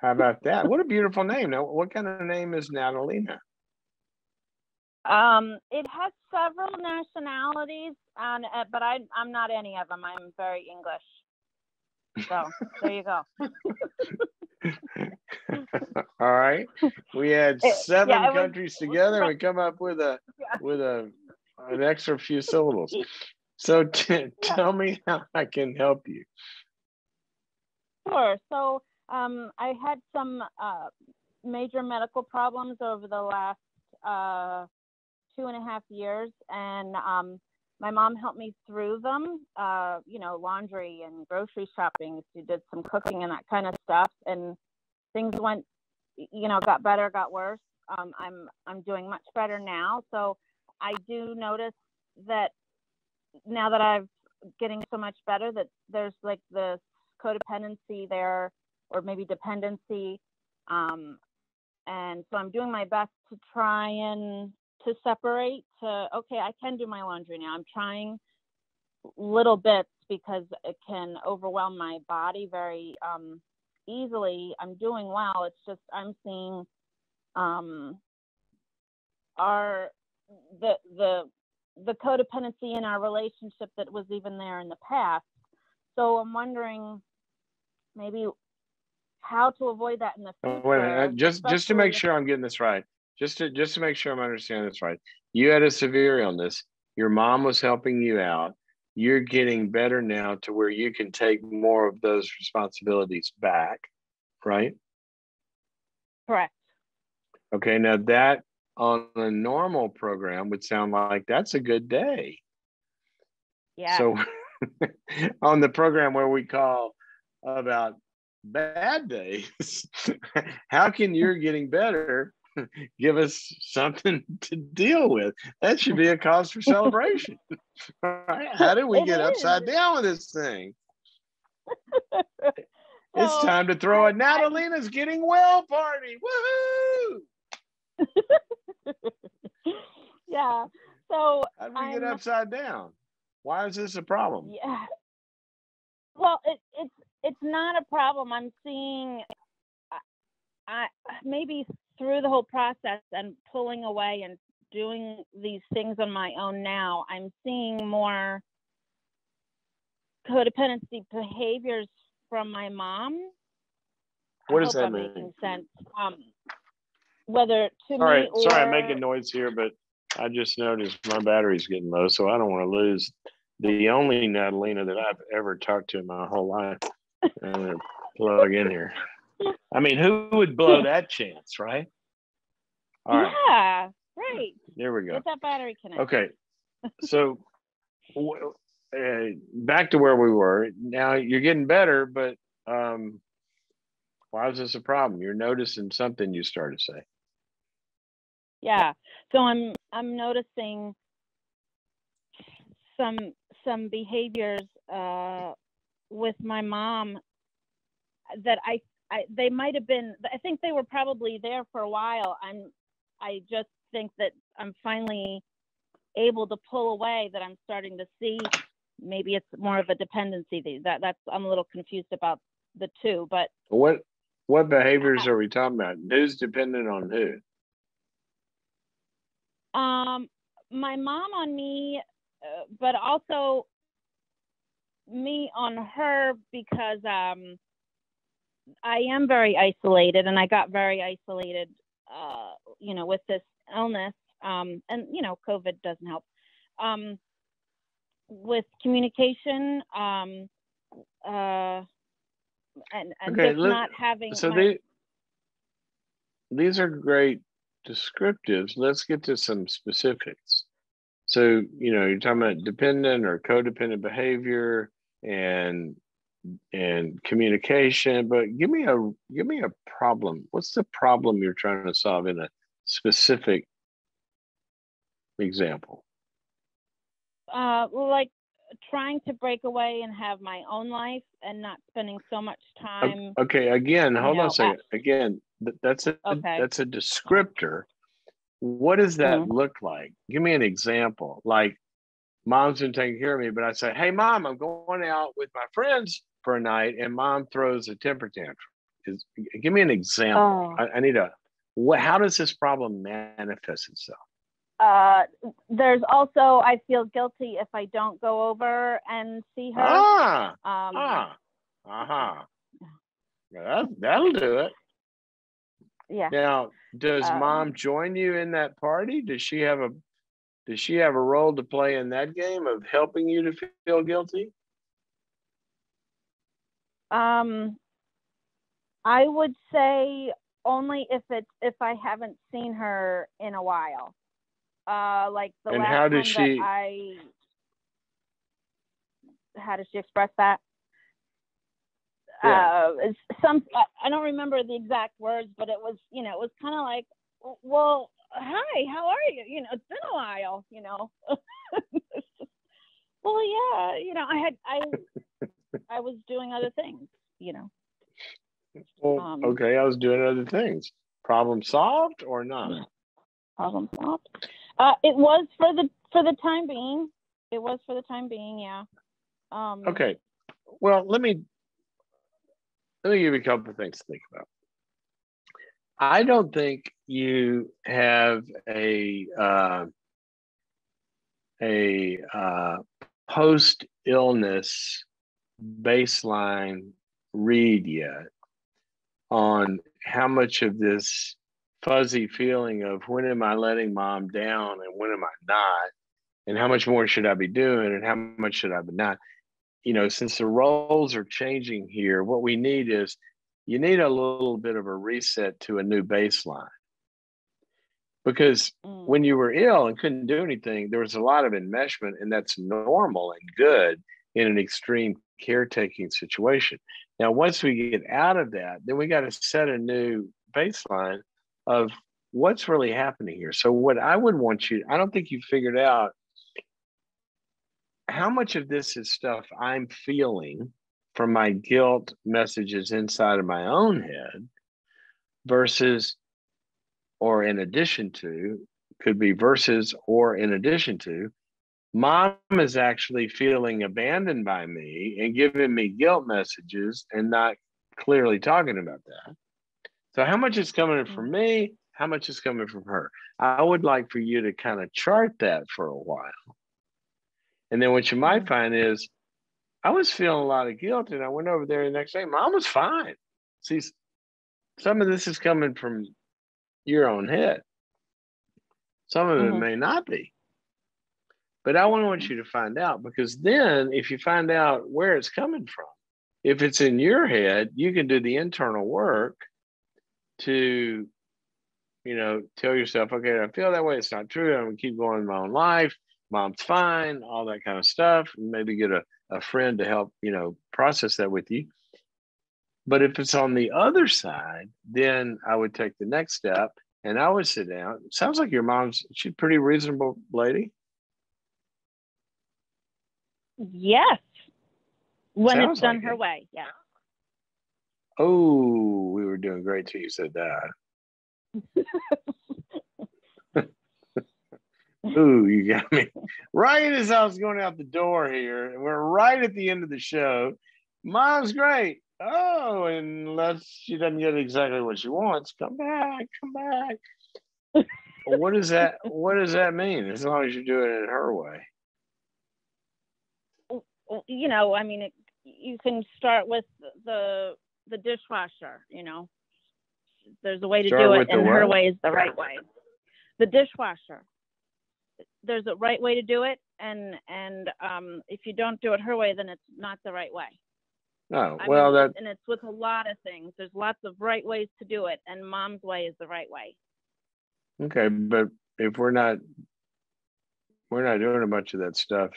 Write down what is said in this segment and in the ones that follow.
How about that? What a beautiful name. Now, what kind of name is Natalina? It has several nationalities, but I'm not any of them. I'm very English. So there you go. All right. We had seven countries together, and we come up with an extra few syllables. So tell me how I can help you. Sure. So I had some major medical problems over the last 2.5 years, and my mom helped me through them. Laundry and grocery shopping. She did some cooking and that kind of stuff, and things went, got better, got worse. I'm doing much better now. So I do notice that now that I'm getting so much better, that there's like the codependency there, or maybe dependency. And so I'm doing my best to try and to separate okay, I can do my laundry now. I'm trying little bits because it can overwhelm my body very easily. I'm doing well. It's just I'm seeing the codependency in our relationship that was even there in the past. So I'm wondering maybe how to avoid that in the future. Wait a minute. Just to make sure I'm getting this right. Just to make sure I'm understanding this right. You had a severe illness. Your mom was helping you out. You're getting better now to where you can take more of those responsibilities back, right? Correct. Okay, now that on a normal program would sound like that's a good day. Yeah. So on the program where we call about bad days, how can you're getting better give us something to deal with? That should be a cause for celebration. Right? How did we get upside down with this thing? It's time to throw a Natalina's getting well party. Woohoo! Yeah. So how did we get upside down? Why is this a problem? Yeah. Well, it's not a problem. I'm seeing I maybe through the whole process and pulling away and doing these things on my own now, I'm seeing more codependency behaviors from my mom. What does that mean? Making sense. Whether to me or... Sorry, I'm making noise here, but I just noticed my battery's getting low, so I don't want to lose the only Natalina that I've ever talked to in my whole life. I'm going to plug in here. I mean, who would blow that chance, right? All right. Yeah, right. There we go. Get that battery connected. Okay. So back to where we were. Now you're getting better, but why is this a problem? You're noticing something, you started to say. Yeah. So I'm noticing some behaviors with my mom that they might have been, I think they were probably there for a while. I just think that I'm finally able to pull away, that I'm starting to see maybe it's more of a dependency. That's I'm a little confused about the two, but what behaviors are we talking about? Who's dependent on who? My mom on me, but also me on her, because I am very isolated, and I got very isolated, with this illness, and COVID doesn't help. With communication, and okay, just not having. So these are great descriptives. Let's get to some specifics. So you're talking about dependent or codependent behavior and communication, but give me a problem. What's the problem you're trying to solve in a specific example? Like trying to break away and have my own life and not spending so much time. Okay, again, hold on a second. Again, that's a descriptor. What does that look like? Give me an example. Like, mom's been taking care of me, but I say, hey, mom, I'm going out with my friends for a night, and mom throws a temper tantrum. Give me an example. Oh. I need how does this problem manifest itself? There's also, I feel guilty if I don't go over and see her. That'll do it. Yeah. Now, does mom join you in that party? Does she have a role to play in that game of helping you to feel guilty? I would say only if I haven't seen her in a while. Like the and last how time does she? How does she express that? Yeah. I don't remember the exact words, but it was kind of like, well, hi, how are you? It's been a while, Well, yeah, I was doing other things, Well, okay, I was doing other things. Problem solved or not? Problem solved. It was for the time being. It was for the time being, yeah. Okay. Well, let me give you a couple of things to think about. I don't think you have a post-illness baseline read yet on how much of this fuzzy feeling of when am I letting mom down and when am I not, and how much more should I be doing and how much should I be not. Since the roles are changing here, what we need is you need a little bit of a reset to a new baseline. Because when you were ill and couldn't do anything, there was a lot of enmeshment, and that's normal and good in an extreme caretaking situation. Now, once we get out of that, then we got to set a new baseline of what's really happening here. So what I would want you, I don't think you figured out how much of this is stuff I'm feeling from my guilt messages inside of my own head versus, or in addition to, could be versus or in addition to, mom is actually feeling abandoned by me and giving me guilt messages and not clearly talking about that. So how much is coming from me? How much is coming from her? I would like for you to kind of chart that for a while. And then what you might find is, I was feeling a lot of guilt and I went over there the next day. Mom was fine. See, some of this is coming from your own head. Some of it may not be. But I want you to find out, because then if you find out where it's coming from, if it's in your head, you can do the internal work to, tell yourself, okay, I feel that way. It's not true. I'm going to keep going in my own life. Mom's fine, all that kind of stuff. Maybe get a friend to help, process that with you. But if it's on the other side, then I would take the next step and I would sit down. It sounds like your she's a pretty reasonable lady. Yes. When Sounds it's done like her it. way, yeah. Oh, we were doing great till you said that. Ooh, you got me. Right as I was going out the door here, and we're right at the end of the show. Mom's great. Oh, unless she doesn't get exactly what she wants, come back. What does that mean? As long as you do it in her way. You can start with the dishwasher. There's a way to do it, and her way is the right way. The dishwasher. There's a right way to do it, and if you don't do it her way, then it's not the right way. No, and it's with a lot of things. There's lots of right ways to do it, and mom's way is the right way. Okay, but if we're not doing a bunch of that stuff,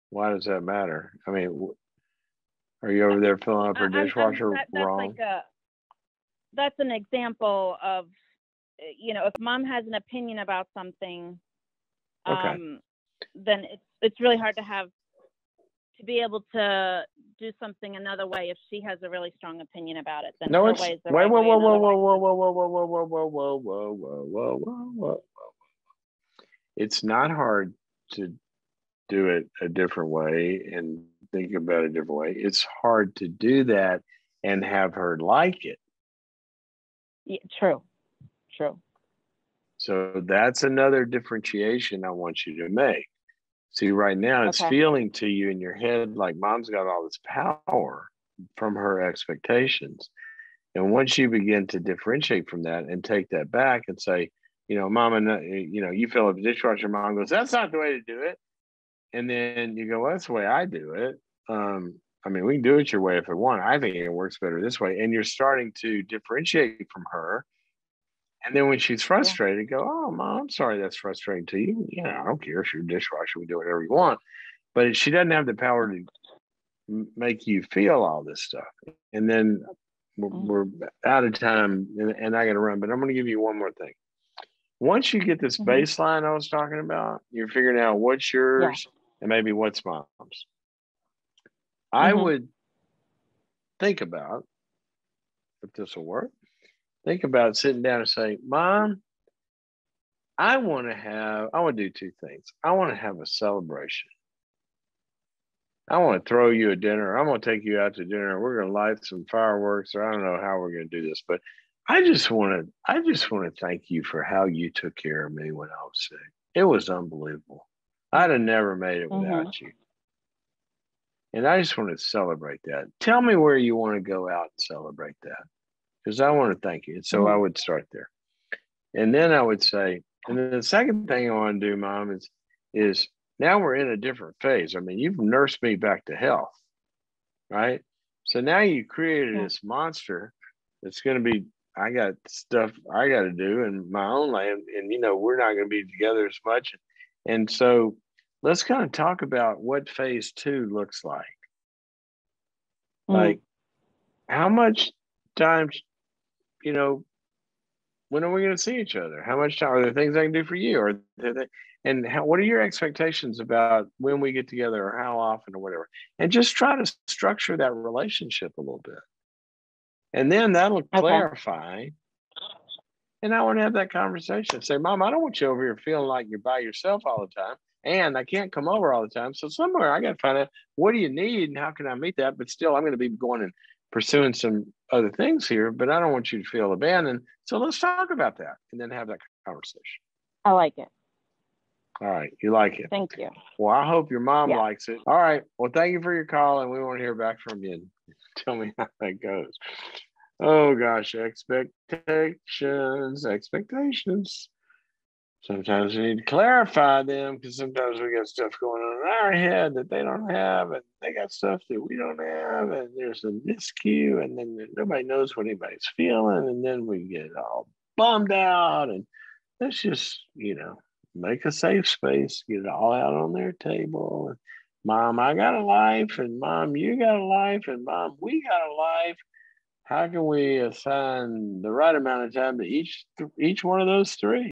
why does that matter? I mean, are you over there filling up her dishwasher wrong? That's an example of, if mom has an opinion about something, then it's really hard to be able to do something another way if she has a really strong opinion about it. Then her way is the right way. Whoa. It's not hard to do it a different way and think about it a different way. It's hard to do that and have her like it. True. So that's another differentiation I want you to make. See, right now it's feeling to you in your head like mom's got all this power from her expectations. And once you begin to differentiate from that and take that back and say, mama, you fill up the dishwasher, mom goes, that's not the way to do it. And then you go, well, that's the way I do it. We can do it your way if you want. I think it works better this way. And you're starting to differentiate from her. And then when she's frustrated, go, oh, mom, I'm sorry that's frustrating to you. Yeah, I don't care if you're a dishwasher. We do whatever you want. But she doesn't have the power to make you feel all this stuff. And then we're out of time and I got to run. But I'm going to give you one more thing. Once you get this baseline I was talking about, you're figuring out what's yours and maybe what's mom's. I would think about, if this will work, think about sitting down and say, Mom, I want to do two things. I want to have a celebration. I want to throw you a dinner. I'm going to take you out to dinner. We're going to light some fireworks, or I don't know how we're going to do this, but I just want to thank you for how you took care of me when I was sick. It was unbelievable. I'd have never made it without you. And I just want to celebrate that. Tell me where you want to go out and celebrate that, because I want to thank you. And so I would start there. And then I would say, and then the second thing I want to do, Mom, is now we're in a different phase. I mean, you've nursed me back to health, right? So now you created this monster that's going to be, I got stuff I got to do in my own life. And, we're not going to be together as much. And so let's kind of talk about what phase 2 looks like. Like, how much time, when are we going to see each other? How much time? Are there things I can do for you? What are your expectations about when we get together or how often or whatever? And just try to structure that relationship a little bit. And then that'll clarify. And I want to have that conversation. Say, Mom, I don't want you over here feeling like you're by yourself all the time. And I can't come over all the time. So somewhere I got to find out, what do you need and how can I meet that? But still, I'm going to be going and pursuing some other things here, but I don't want you to feel abandoned. So let's talk about that and then have that conversation. I like it. All right. You like it. Thank you. Well, I hope your mom likes it. All right. Well, thank you for your call, and we want to hear back from you. Tell me how that goes. Oh, gosh. Expectations. Sometimes we need to clarify them because sometimes we got stuff going on in our head that they don't have, and they got stuff that we don't have, and there's a miscue, and then nobody knows what anybody's feeling, and then we get all bummed out. And let's just, make a safe space, get it all out on their table. And Mom, I got a life, and Mom, you got a life, and Mom, we got a life. How can we assign the right amount of time to each one of those three?